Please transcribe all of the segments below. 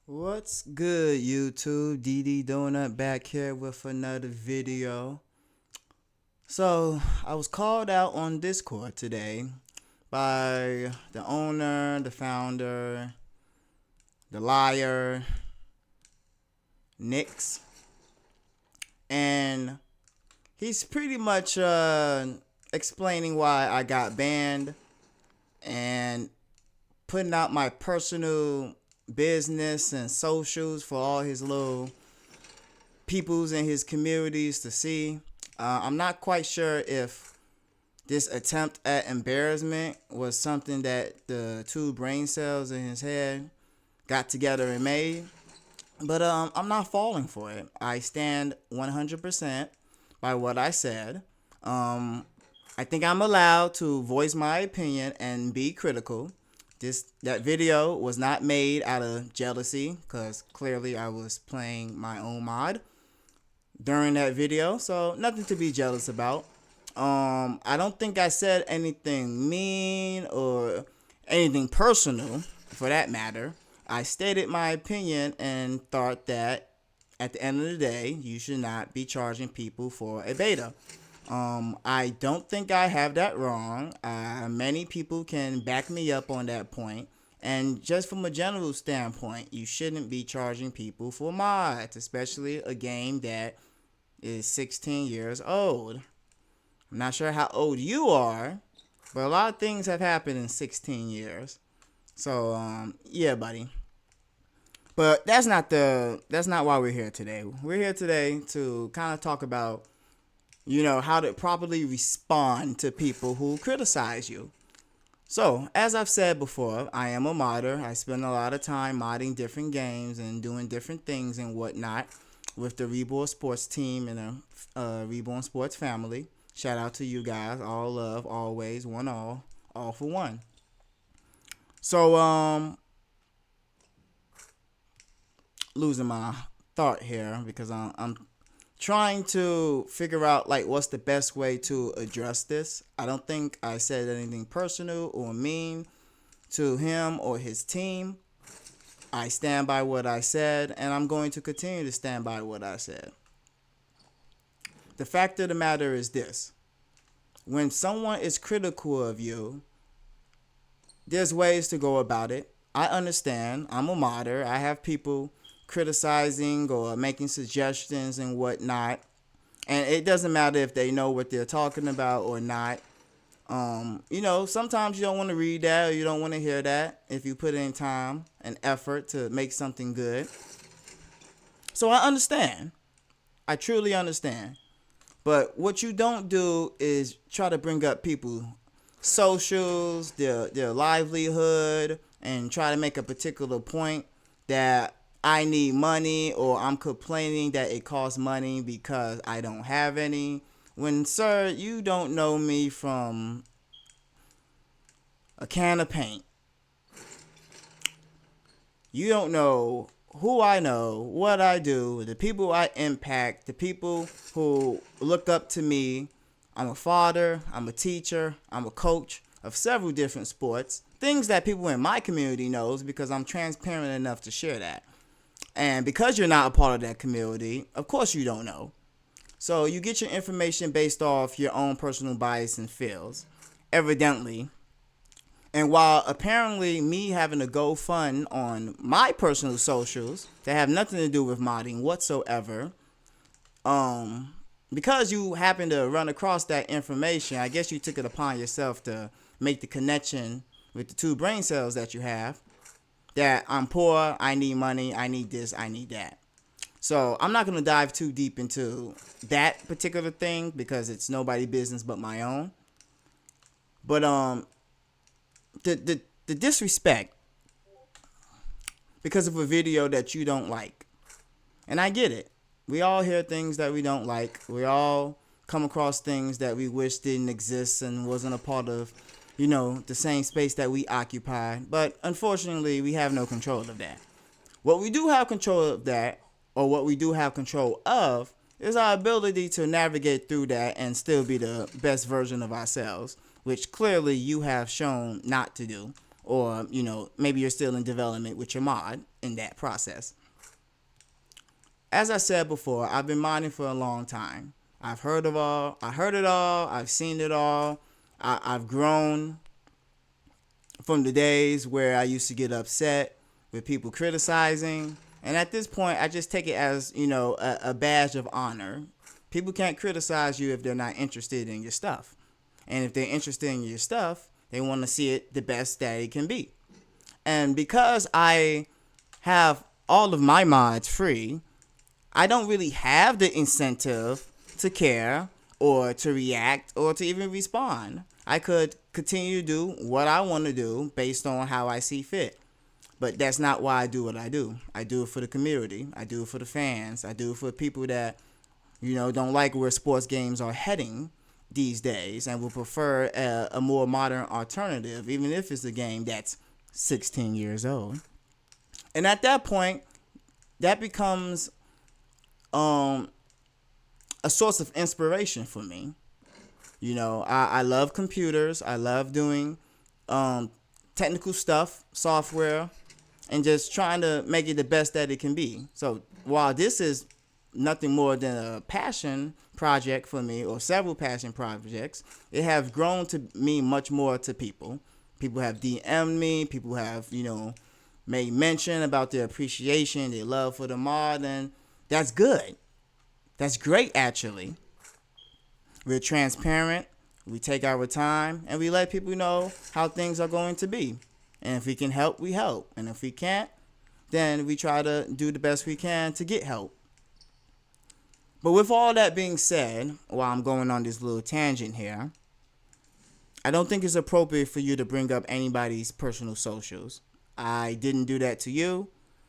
What's good, YouTube? DD Donut back here with another video. So, I was called out on Discord today by the owner, the founder, the liar, Nix, and he's pretty much explaining why I got banned and putting out my personal business and socials for all his little peoples in his communities to see. I'm not quite sure if this attempt at embarrassment was something that the two brain cells in his head got together and made, but I'm not falling for it. I stand 100% by what I said. Um, I think I'm allowed to voice my opinion and be critical. That video was not made out of jealousy because clearly I was playing my own mod during that video, so nothing to be jealous about. I don't think I said anything mean or anything personal, for that matter. I stated my opinion and thought that at the end of the day, you should not be charging people for a beta. I don't think I have that wrong. Many people can back me up on that point. And just from a general standpoint, you shouldn't be charging people for mods, especially a game that is 16 years old. I'm not sure how old you are, but a lot of things have happened in 16 years. So, yeah, buddy. But that's not why we're here today. We're here today to kind of talk about, how to properly respond to people who criticize you. So, as I've said before, I am a modder. I spend a lot of time modding different games and doing different things and whatnot with the Reborn Sports team and the Reborn Sports family. Shout out to you guys. All love, always, one all for one. So, losing my thought here because I'm trying to figure out like what's the best way to address this. I don't think I said anything personal or mean to him or his team. I stand by what I said, and I'm going to continue to stand by what I said. The fact of the matter is this: when someone is critical of you, there's ways to go about it. I understand. I'm a modder. I have people criticizing or making suggestions and whatnot. And it doesn't matter if they know what they're talking about or not. Sometimes you don't want to read that or you don't want to hear that if you put in time and effort to make something good. So I understand. I truly understand. But what you don't do is try to bring up people socials, their livelihood, and try to make a particular point that I need money or I'm complaining that it costs money because I don't have any. When, sir, you don't know me from a can of paint. You don't know who I know, what I do, the people I impact, the people who look up to me. I'm a father, I'm a teacher, I'm a coach of several different sports. Things that people in my community knows because I'm transparent enough to share that. And because you're not a part of that community, of course you don't know. So you get your information based off your own personal bias and feels, evidently. And while apparently me having to go fund on my personal socials that have nothing to do with modding whatsoever, because you happen to run across that information, I guess you took it upon yourself to make the connection with the two brain cells that you have that I'm poor, I need money, I need this, I need that. So I'm not going to dive too deep into that particular thing because it's nobody business but my own. But the disrespect because of a video that you don't like. And I get it. We all hear things that we don't like. We all come across things that we wish didn't exist and wasn't a part of, the same space that we occupy. But unfortunately, we have no control of that. What we do have control of that, or what we do have control of, is our ability to navigate through that and still be the best version of ourselves, which clearly you have shown not to do or maybe you're still in development with your mod in that process. As I said before, I've been modding for a long time. I heard it all, I've seen it all. I've grown from the days where I used to get upset with people criticizing. And at this point, I just take it as, a badge of honor. People can't criticize you if they're not interested in your stuff. And if they're interested in your stuff, they want to see it the best that it can be. And because I have all of my mods free, I don't really have the incentive to care or to react or to even respond. I could continue to do what I want to do based on how I see fit. But that's not why I do what I do. I do it for the community. I do it for the fans. I do it for people that, don't like where sports games are heading these days and would prefer a more modern alternative, even if it's a game that's 16 years old. And at that point, that becomes a source of inspiration for me. I love computers. I love doing technical stuff, software, and just trying to make it the best that it can be. So while this is nothing more than a passion project for me, or several passion projects, it has grown to mean much more to people. People have DM'd me. People have, made mention about their appreciation, their love for the mod, and that's good. That's great, actually. We're transparent. We take our time, and we let people know how things are going to be. And if we can help, we help. And if we can't, then we try to do the best we can to get help. But with all that being said, while I'm going on this little tangent here, I don't think it's appropriate for you to bring up anybody's personal socials. I didn't do that to you.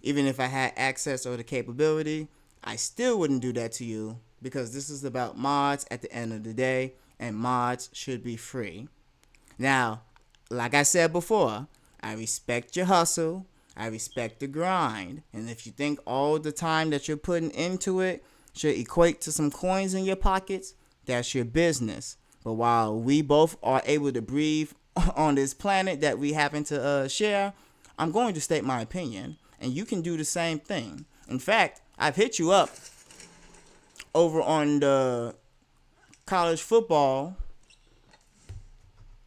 Even if I had access or the capability, I still wouldn't do that to you, because this is about mods at the end of the day, and mods should be free. Now, like I said before, I respect your hustle. I respect the grind. And if you think all the time that you're putting into it should equate to some coins in your pockets, that's your business. But while we both are able to breathe on this planet that we happen to share, I'm going to state my opinion, and you can do the same thing. In fact, I've hit you up over on the college football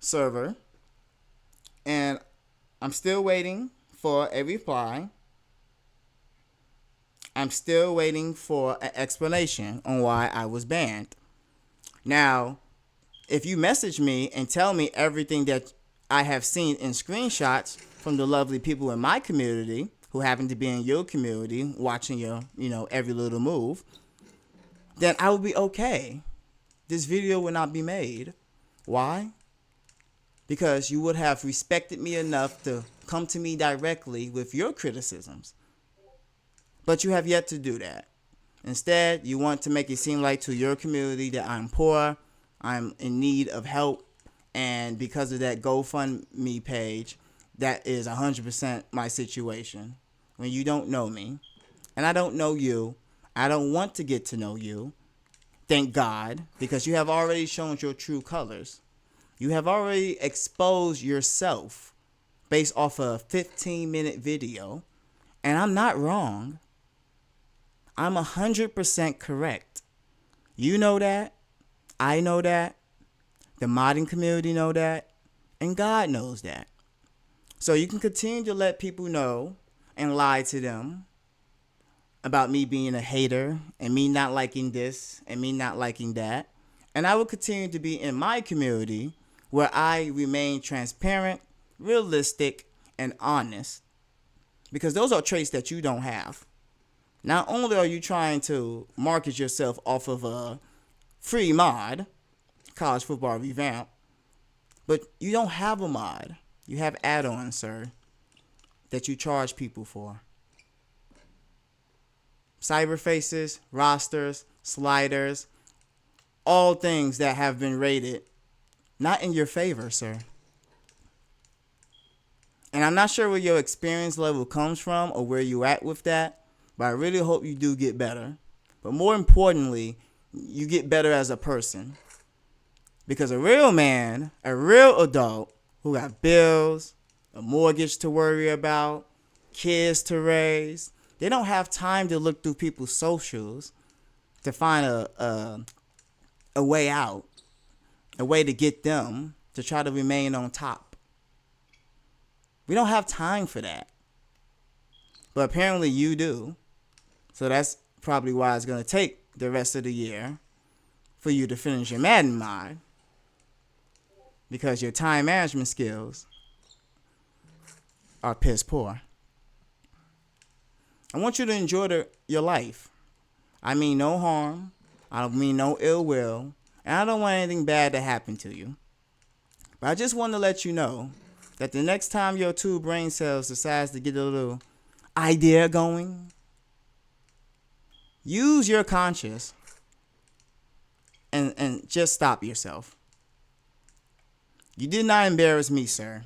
server, and I'm still waiting for a reply. I'm still waiting for an explanation on why I was banned. Now, if you message me and tell me everything that I have seen in screenshots from the lovely people in my community who happen to be in your community watching your, every little move, then I will be okay. This video will not be made. Why? Because you would have respected me enough to come to me directly with your criticisms. But you have yet to do that. Instead, you want to make it seem like to your community that I'm poor, I'm in need of help, and because of that GoFundMe page, that is 100% my situation. When you don't know me, and I don't know you, I don't want to get to know you. Thank God, because you have already shown your true colors. You have already exposed yourself based off a 15-minute video, and I'm not wrong. I'm 100% correct. You know that. I know that. The modding community know that. And God knows that. So you can continue to let people know and lie to them about me being a hater and me not liking this and me not liking that. And I will continue to be in my community where I remain transparent, realistic, and honest. Because those are traits that you don't have. Not only are you trying to market yourself off of a free mod, college football revamp, but you don't have a mod. You have add-ons, sir, that you charge people for. Cyber faces, rosters, sliders, all things that have been rated not in your favor, sir. And I'm not sure where your experience level comes from or where you at with that, but I really hope you do get better. But more importantly, you get better as a person. Because a real man, a real adult who got bills, a mortgage to worry about, kids to raise. They don't have time to look through people's socials to find a way out, a way to get them to try to remain on top. We don't have time for that. But apparently you do. So that's probably why it's going to take the rest of the year for you to finish your Madden mod, because your time management skills are piss poor. I want you to enjoy your life. I mean no harm. I don't mean no ill will. And I don't want anything bad to happen to you. But I just want to let you know that the next time your two brain cells decides to get a little idea going, use your conscience and just stop yourself. You did not embarrass me, sir.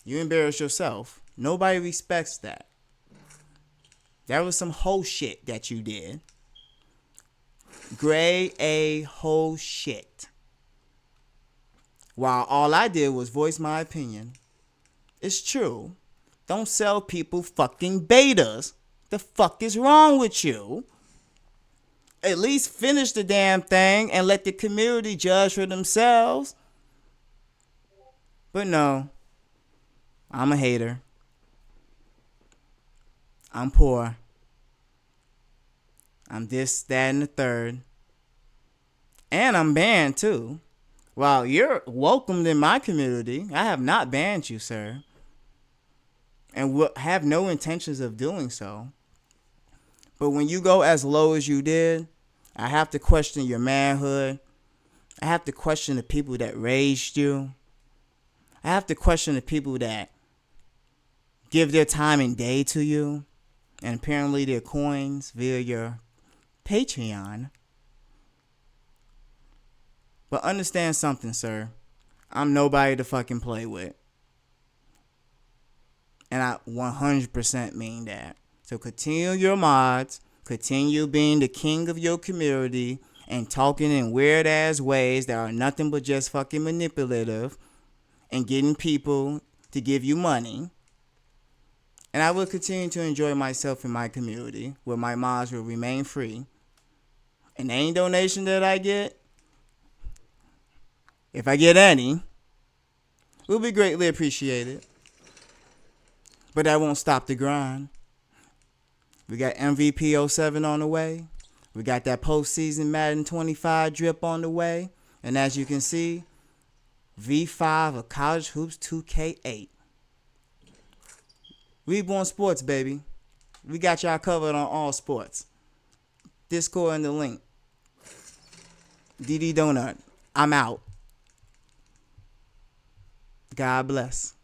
You embarrassed yourself. Nobody respects that. That was some whole shit that you did. Grade A whole shit. While all I did was voice my opinion. It's true. Don't sell people fucking betas. The fuck is wrong with you? At least finish the damn thing and let the community judge for themselves. But no, I'm a hater. I'm poor. I'm this, that, and the third. And I'm banned too. While you're welcomed in my community, I have not banned you, sir. And will have no intentions of doing so. But when you go as low as you did, I have to question your manhood. I have to question the people that raised you. I have to question the people that give their time and day to you, and apparently their coins via your Patreon. But understand something, sir. I'm nobody to fucking play with. And I 100% mean that. So continue your mods. Continue being the king of your community and talking in weird ass ways that are nothing but just fucking manipulative and getting people to give you money. And I will continue to enjoy myself in my community where my mods will remain free. And any donation that I get, if I get any, will be greatly appreciated. But that won't stop the grind. We got MVP 07 on the way. We got that postseason Madden 25 drip on the way. And as you can see, V5 of College Hoops 2K8. Reborn Sports, baby. We got y'all covered on all sports. Discord in the link. DD Donut. I'm out. God bless.